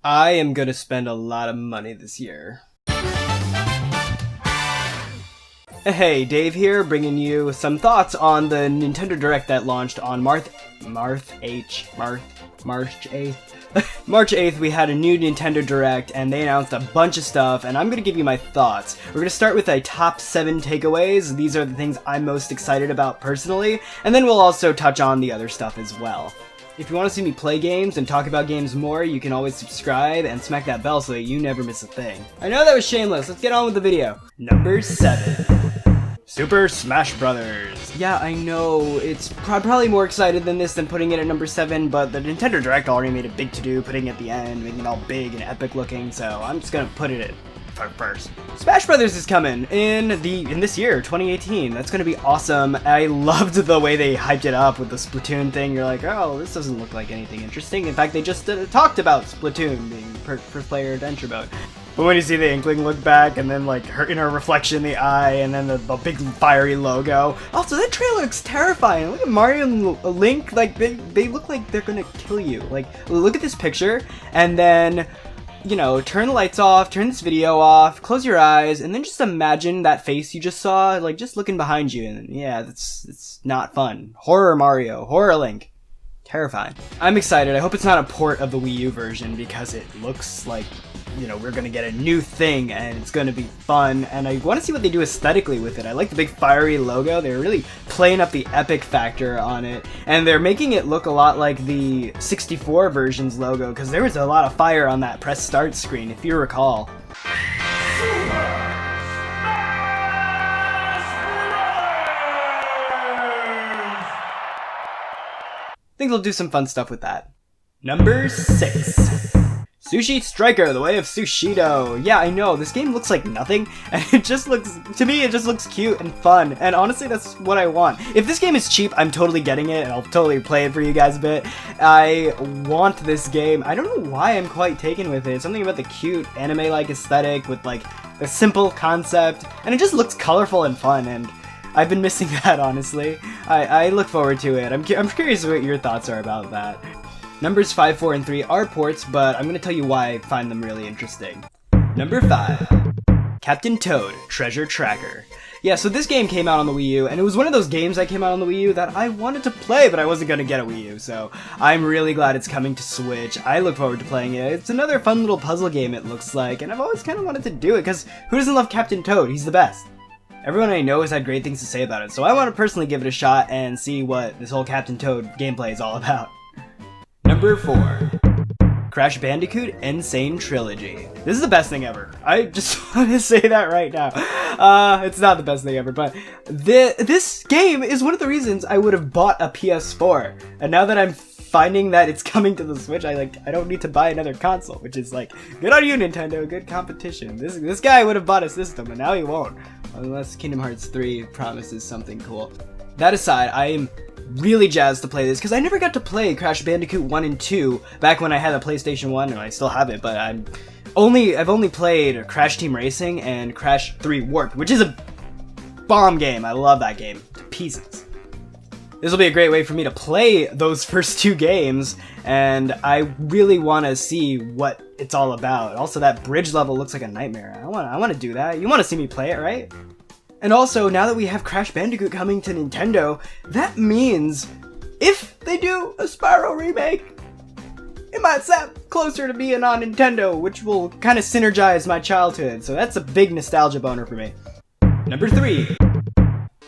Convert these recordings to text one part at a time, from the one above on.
I am gonna spend a lot of money this year. Hey, Dave here, bringing you some thoughts on the Nintendo Direct that launched on March 8th. March 8th, we had a new Nintendo Direct, and they announced a bunch of stuff, and I'm gonna give you my thoughts. We're gonna start with a top 7 takeaways. These are the things I'm most excited about personally, and then we'll also touch on the other stuff as well. If you want to see me play games and talk about games more, you can always subscribe and smack that bell so that you never miss a thing. I know that was shameless, let's get on with the video. Number 7. Super Smash Brothers. Yeah, I know, it's probably more excited than this than putting it at number 7, but the Nintendo Direct already made a big to-do, putting it at the end, making it all big and epic looking, so I'm just gonna put it at first. Smash Brothers is coming in this year, 2018. That's gonna be awesome. I loved the way they hyped it up with the Splatoon thing. You're like, oh, this doesn't look like anything interesting. In fact, they just talked about Splatoon being first player adventure mode. But when you see the Inkling look back, and then like her in her reflection in the eye, and then the big fiery logo. Also, that trailer looks terrifying. Look at Mario and Link, like they look like they're gonna kill you. Like, look at this picture, and then, you know, turn the lights off, turn this video off, close your eyes, and then just imagine that face you just saw, like, just looking behind you, and yeah, it's not fun. Horror Mario, horror Link. Terrifying. I'm excited. I hope it's not a port of the Wii U version, because it looks like, you know, we're gonna get a new thing, and it's gonna be fun, and I want to see what they do aesthetically with it. I like the big fiery logo. They're really playing up the epic factor on it, and they're making it look a lot like the 64 version's logo, because there was a lot of fire on that press start screen, if you recall. I think they'll do some fun stuff with that. Number 6. Sushi Striker, The Way of Sushido. Yeah, I know, this game looks like nothing, and it just looks, to me, it just looks cute and fun, and honestly, that's what I want. If this game is cheap, I'm totally getting it, and I'll totally play it for you guys a bit. I want this game. I don't know why I'm quite taken with it. Something about the cute, anime-like aesthetic with, like, a simple concept, and it just looks colorful and fun, and I've been missing that, honestly. I look forward to it. I'm curious what your thoughts are about that. Numbers 5, 4, and 3 are ports, but I'm going to tell you why I find them really interesting. Number 5. Captain Toad, Treasure Tracker. Yeah, so this game came out on the Wii U, and it was one of those games that came out on the Wii U that I wanted to play, but I wasn't going to get a Wii U, so I'm really glad it's coming to Switch. I look forward to playing it. It's another fun little puzzle game, it looks like, and I've always kind of wanted to do it, because who doesn't love Captain Toad? He's the best. Everyone I know has had great things to say about it, so I want to personally give it a shot and see what this whole Captain Toad gameplay is all about. Number 4. Crash Bandicoot and Sane Trilogy. This is the best thing ever. I just want to say that right now. It's not the best thing ever, but this game is one of the reasons I would have bought a PS4. And now that I'm finding that it's coming to the Switch, I don't need to buy another console, which is like, good on you, Nintendo, good competition. This guy would have bought a system, and now he won't. Unless Kingdom Hearts 3 promises something cool. That aside, I am really jazzed to play this, because I never got to play Crash Bandicoot 1 and 2 back when I had a PlayStation 1, and I still have it, but I've only played Crash Team Racing and Crash 3 Warped, which is a bomb game. I love that game to pieces. This will be a great way for me to play those first 2 games, and I really want to see what it's all about. Also, that bridge level looks like a nightmare. I want to do that. You want to see me play it, right? And also, now that we have Crash Bandicoot coming to Nintendo, that means if they do a Spyro remake, it might sound closer to being on Nintendo, which will kind of synergize my childhood. So that's a big nostalgia boner for me. Number 3.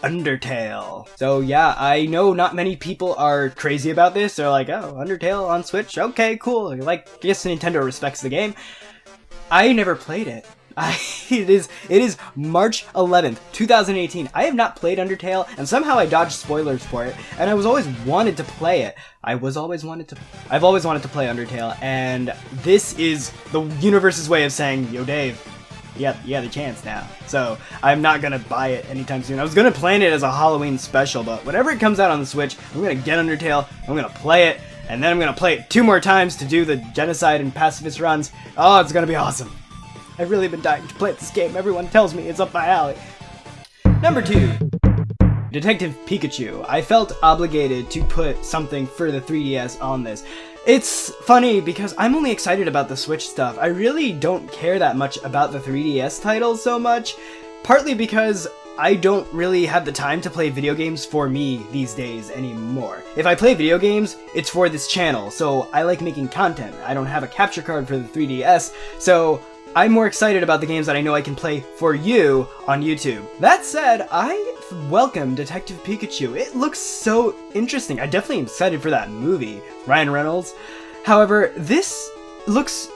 Undertale. So yeah, I know not many people are crazy about this. They're like, oh, Undertale on Switch? Okay, cool. Like, I guess Nintendo respects the game. I never played it. It is March 11th, 2018. I have not played Undertale, and somehow I dodged spoilers for it, and I've always wanted to play it. I've always wanted to play Undertale, and this is the universe's way of saying, yo Dave, you got the chance now. So, I'm not gonna buy it anytime soon. I was gonna plan it as a Halloween special, but whenever it comes out on the Switch, I'm gonna get Undertale, I'm gonna play it, and then I'm gonna play it 2 more times to do the genocide and pacifist runs. Oh, it's gonna be awesome. I've really been dying to play this game. Everyone tells me it's up my alley. Number 2. Detective Pikachu. I felt obligated to put something for the 3DS on this. It's funny because I'm only excited about the Switch stuff. I really don't care that much about the 3DS titles so much, partly because I don't really have the time to play video games for me these days anymore. If I play video games, it's for this channel, so I like making content. I don't have a capture card for the 3DS, so I'm more excited about the games that I know I can play for you on YouTube. That said, I welcome Detective Pikachu. It looks so interesting. I definitely am excited for that movie, Ryan Reynolds. However, this looks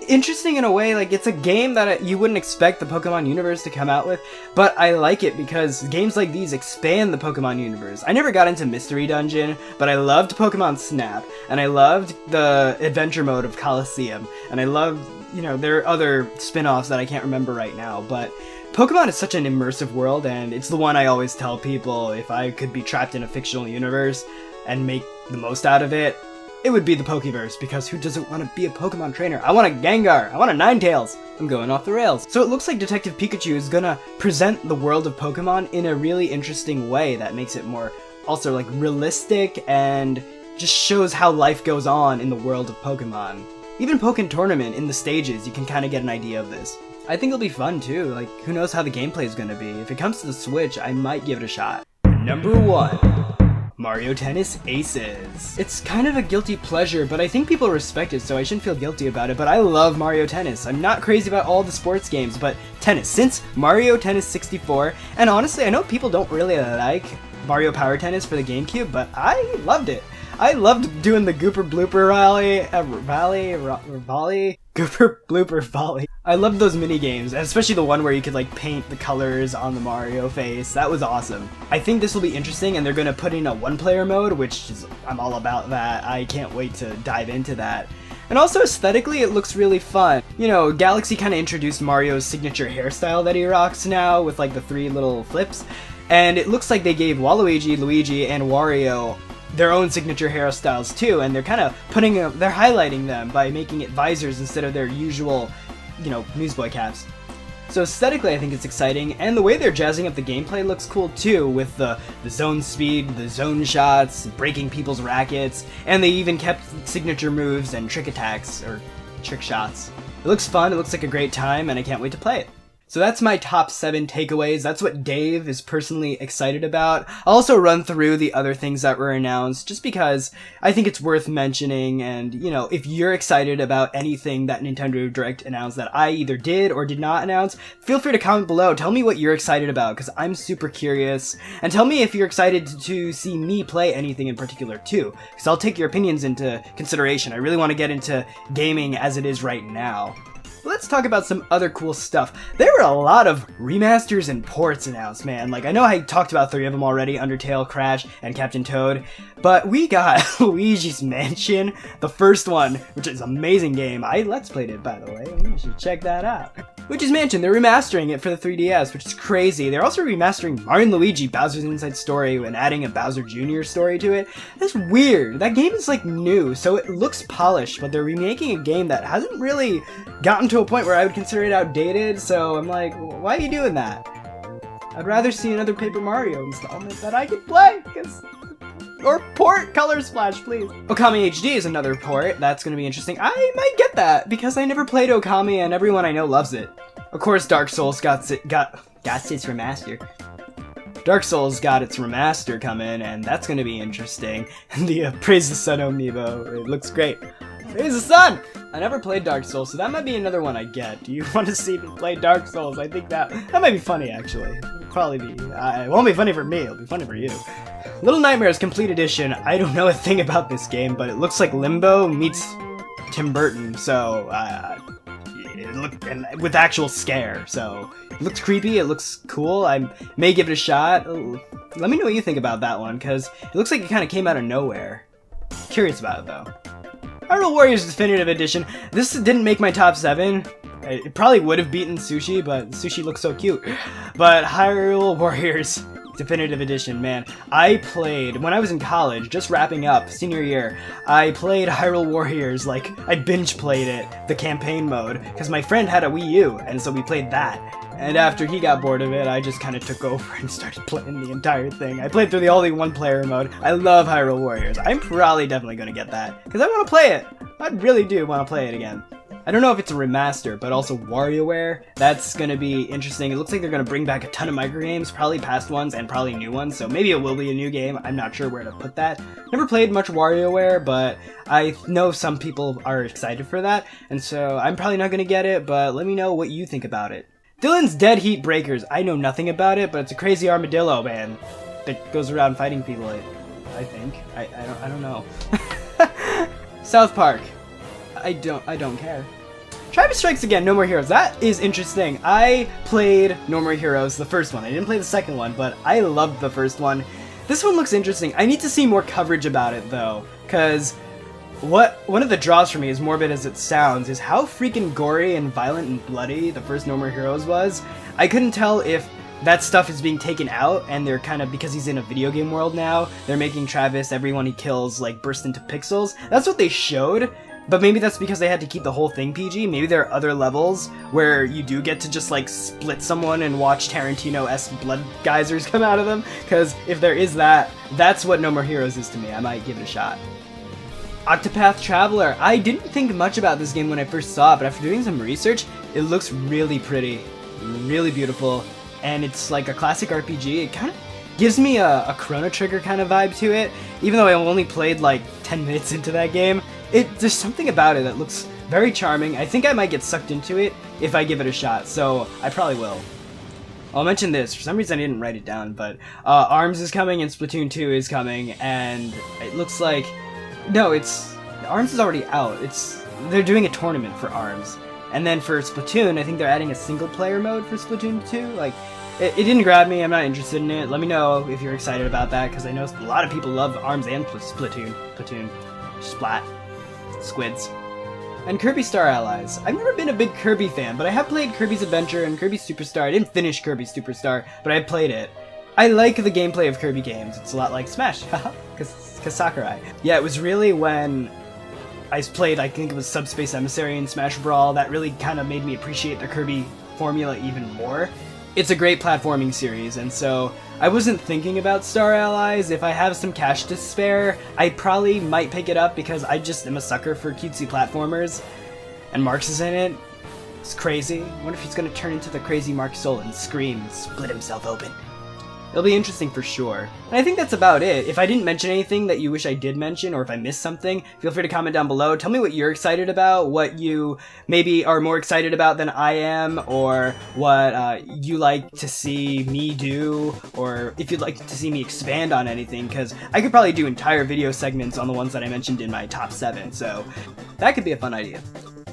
interesting in a way. Like, it's a game that you wouldn't expect the Pokemon universe to come out with, but I like it because games like these expand the Pokemon universe. I never got into Mystery Dungeon, but I loved Pokemon Snap, and I loved the adventure mode of Coliseum, and I loved, you know, there are other spin-offs that I can't remember right now, but Pokemon is such an immersive world, and it's the one I always tell people, if I could be trapped in a fictional universe and make the most out of it, it would be the Pokeverse, because who doesn't want to be a Pokemon trainer? I want a Gengar! I want a Ninetales! I'm going off the rails. So it looks like Detective Pikachu is gonna present the world of Pokemon in a really interesting way that makes it more, also, like, realistic and just shows how life goes on in the world of Pokemon. Even Pokken Tournament, in the stages, you can kind of get an idea of this. I think it'll be fun too, like, who knows how the gameplay is gonna be. If it comes to the Switch, I might give it a shot. Number 1. Mario Tennis Aces. It's kind of a guilty pleasure, but I think people respect it, so I shouldn't feel guilty about it, but I love Mario Tennis. I'm not crazy about all the sports games, but tennis. Since Mario Tennis 64, and honestly, I know people don't really like Mario Power Tennis for the GameCube, but I loved it. I loved doing the Gooper Blooper Volley. Gooper Blooper Volley. I loved those mini games, especially the one where you could like paint the colors on the Mario face. That was awesome. I think this will be interesting, and they're gonna put in a one-player mode, which is, I'm all about that. I can't wait to dive into that. And also aesthetically, it looks really fun. You know, Galaxy kind of introduced Mario's signature hairstyle that he rocks now with like the 3 little flips, and it looks like they gave Waluigi, Luigi, and Wario their own signature hairstyles too, and they're kind of they're highlighting them by making it visors instead of their usual, you know, Newsboy caps. So aesthetically, I think it's exciting, and the way they're jazzing up the gameplay looks cool too, with the zone speed, the zone shots, breaking people's rackets, and they even kept signature moves and trick attacks, or trick shots. It looks fun, it looks like a great time, and I can't wait to play it. So that's my top 7 takeaways. That's what Dave is personally excited about. I'll also run through the other things that were announced, just because I think it's worth mentioning, and, you know, if you're excited about anything that Nintendo Direct announced that I either did or did not announce, feel free to comment below. Tell me what you're excited about, because I'm super curious, and tell me if you're excited to see me play anything in particular too, because I'll take your opinions into consideration. I really want to get into gaming as it is right now. Let's talk about some other cool stuff. There were a lot of remasters and ports announced, man. Like, I know I talked about 3 of them already, Undertale, Crash, and Captain Toad, but we got Luigi's Mansion, the first one, which is an amazing game. I Let's Played it, by the way. You should check that out. Luigi's Mansion, they're remastering it for the 3DS, which is crazy. They're also remastering Mario & Luigi Bowser's Inside Story and adding a Bowser Jr. story to it. That's weird. That game is like new, so it looks polished, but they're remaking a game that hasn't really gotten to a point where I would consider it outdated, so I'm like, why are you doing that? I'd rather see another Paper Mario installment that I could play, or port Color Splash, please. Okami HD is another port. That's gonna be interesting. I might get that, because I never played Okami and everyone I know loves it. Of course, Dark Souls got its remaster. Dark Souls got its remaster coming, and that's gonna be interesting. And the Praise the Sun amiibo, it looks great. Praise the Sun! I never played Dark Souls, so that might be another one I get. Do you want to see me play Dark Souls? I think that might be funny, actually. It'll probably be. It won't be funny for me, it'll be funny for you. Little Nightmares Complete Edition. I don't know a thing about this game, but it looks like Limbo meets Tim Burton, so with actual scare. So it looks creepy, it looks cool. I may give it a shot. Let me know what you think about that one, because it looks like it kind of came out of nowhere. Curious about it though. Hyrule Warriors Definitive Edition. This didn't make my top 7. It probably would have beaten Sushi, but Sushi looks so cute. But Hyrule Warriors Definitive Edition, man. I played, when I was in college, just wrapping up, senior year, I played Hyrule Warriors, like, I binge played it, the campaign mode, because my friend had a Wii U, and so we played that. And after he got bored of it, I just kind of took over and started playing the entire thing. I played through the only one-player mode. I love Hyrule Warriors. I'm probably definitely going to get that, because I want to play it. I really do want to play it again. I don't know if it's a remaster, but also WarioWare, that's going to be interesting. It looks like they're going to bring back a ton of microgames, probably past ones and probably new ones, so maybe it will be a new game. I'm not sure where to put that. Never played much WarioWare, but I know some people are excited for that, and so I'm probably not going to get it, but let me know what you think about it. Dylan's Dead Heat Breakers. I know nothing about it, but it's a crazy armadillo, man, that goes around fighting people, I think. I don't know. South Park. I don't care. Travis Strikes Again, No More Heroes. That is interesting. I played No More Heroes, the first one. I didn't play the second one, but I loved the first one. This one looks interesting. I need to see more coverage about it, though, because one of the draws for me, as morbid as it sounds, is how freaking gory and violent and bloody the first No More Heroes was. I couldn't tell if that stuff is being taken out, and they're kind of, because he's in a video game world now, they're making Travis, everyone he kills, like, burst into pixels. That's what they showed. But maybe that's because they had to keep the whole thing PG. Maybe there are other levels where you do get to just, like, split someone and watch Tarantino-esque blood geysers come out of them. Because if there is that, that's what No More Heroes is to me. I might give it a shot. Octopath Traveler. I didn't think much about this game when I first saw it, but after doing some research, it looks really pretty, really beautiful, and it's like a classic RPG. It kind of gives me a Chrono Trigger kind of vibe to it, even though I only played like 10 minutes into that game. There's something about it that looks very charming. I think I might get sucked into it if I give it a shot, so I probably will. I'll mention this, for some reason I didn't write it down, but ARMS is coming and Splatoon 2 is coming, and it looks like... No, ARMS is already out. They're doing a tournament for ARMS. And then for Splatoon, I think they're adding a single-player mode for Splatoon 2. Like, it didn't grab me, I'm not interested in it. Let me know if you're excited about that, because I know a lot of people love ARMS and Splatoon. Splat. Squids. And Kirby Star Allies. I've never been a big Kirby fan, but I have played Kirby's Adventure and Kirby Superstar. I didn't finish Kirby Superstar, but I played it. I like the gameplay of Kirby games. It's a lot like Smash, haha, because Sakurai. Yeah, it was really when I played, I think it was Subspace Emissary and Smash Brawl, that really kind of made me appreciate the Kirby formula even more. It's a great platforming series, and so I wasn't thinking about Star Allies. If I have some cash to spare, I probably might pick it up because I just am a sucker for cutesy platformers. And Marx is in it. It's crazy. I wonder if he's going to turn into the crazy Mark Soul and scream and split himself open. It'll be interesting for sure. And I think that's about it. If I didn't mention anything that you wish I did mention, or if I missed something, feel free to comment down below. Tell me what you're excited about, what you maybe are more excited about than I am, or what you like to see me do, or if you'd like to see me expand on anything, because I could probably do entire video segments on the ones that I mentioned in my top 7, so that could be a fun idea.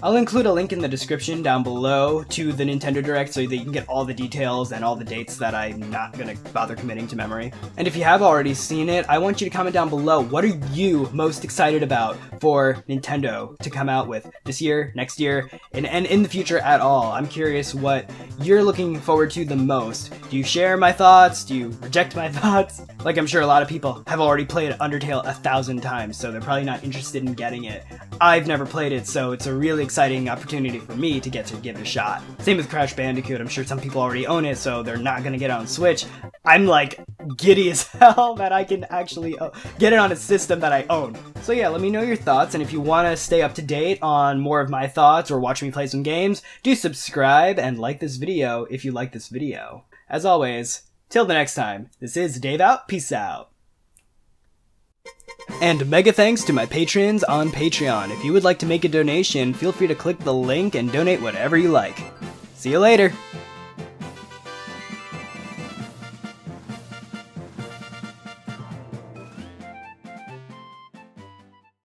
I'll include a link in the description down below to the Nintendo Direct so that you can get all the details and all the dates that I'm not going to bother committing to memory. And if you have already seen it, I want you to comment down below, what are you most excited about for Nintendo to come out with this year, next year, and in the future at all? I'm curious what you're looking forward to the most. Do you share my thoughts? Do you reject my thoughts? Like, I'm sure a lot of people have already played Undertale 1,000 times, so they're probably not interested in getting it. I've never played it, so it's a really exciting opportunity for me to get to give it a shot. Same with Crash Bandicoot. I'm sure some people already own it, so they're not gonna get it on Switch. I'm like giddy as hell that I can actually get it on a system that I own. So yeah, let me know your thoughts, and if you want to stay up to date on more of my thoughts or watch me play some games, do subscribe and like this video if you like this video. As always, till the next time, this is Dave out, peace out. And mega thanks to my patrons on Patreon. If you would like to make a donation, feel free to click the link and donate whatever you like. See you later!